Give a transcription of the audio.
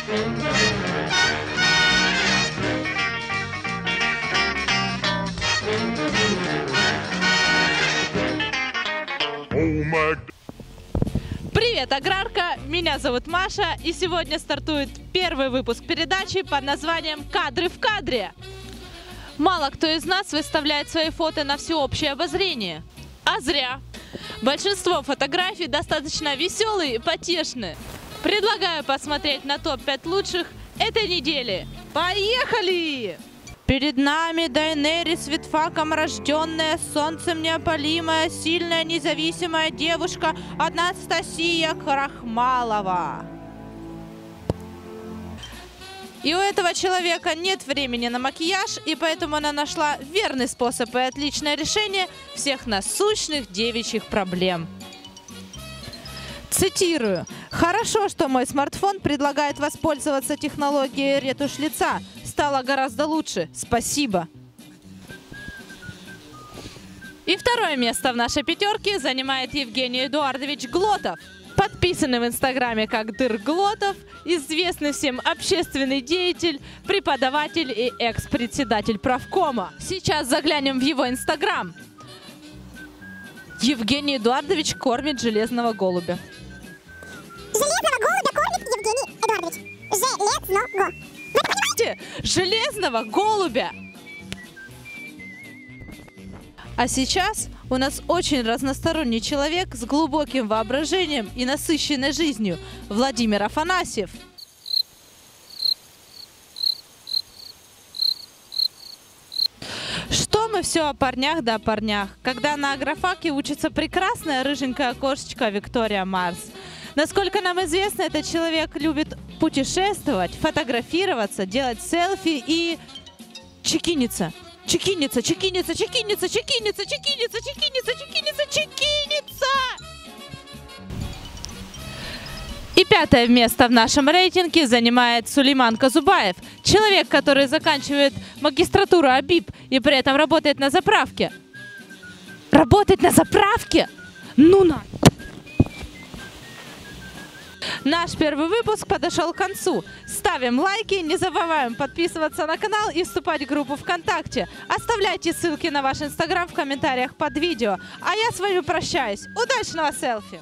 Привет, аграрка! Меня зовут Маша, и сегодня стартует первый выпуск передачи под названием «Кадры в кадре». Мало кто из нас выставляет свои фото на всеобщее обозрение. А зря. Большинство фотографий достаточно веселые и потешные. Предлагаю посмотреть на топ-5 лучших этой недели. Поехали! Перед нами Дайнерис Ветфаком рожденная, солнцем неопалимая, сильная, независимая девушка Анастасия Крахмалова. И у этого человека нет времени на макияж, и поэтому она нашла верный способ и отличное решение всех насущных девичьих проблем. Цитирую. «Хорошо, что мой смартфон предлагает воспользоваться технологией ретушь лица. Стало гораздо лучше. Спасибо». И второе место в нашей пятерке занимает Евгений Эдуардович Глотов. Подписанный в Инстаграме как Дыр Глотов, известный всем общественный деятель, преподаватель и экс-председатель правкома. Сейчас заглянем в его Инстаграм. Евгений Эдуардович кормит железного голубя. Железного голубя кормит Евгений Эдуардович. Железного. Вы понимаете? Железного голубя! А сейчас у нас очень разносторонний человек с глубоким воображением и насыщенной жизнью. Владимир Афанасьев. Что мы все о парнях да о парнях, когда на агрофаке учится прекрасная рыженькая кошечка Виктория Марс. Насколько нам известно, этот человек любит путешествовать, фотографироваться, делать селфи и чекиниться. Чекиниться, чекиниться, чекиниться, чекиниться, чекиниться, чекиниться, чекиниться, чекиниться. И пятое место в нашем рейтинге занимает Сулейман Казубаев. Человек, который заканчивает магистратуру АБИП и при этом работает на заправке. Работать на заправке? Ну на! Наш первый выпуск подошел к концу. Ставим лайки, не забываем подписываться на канал и вступать в группу ВКонтакте. Оставляйте ссылки на ваш Инстаграм в комментариях под видео. А я с вами прощаюсь. Удачного селфи!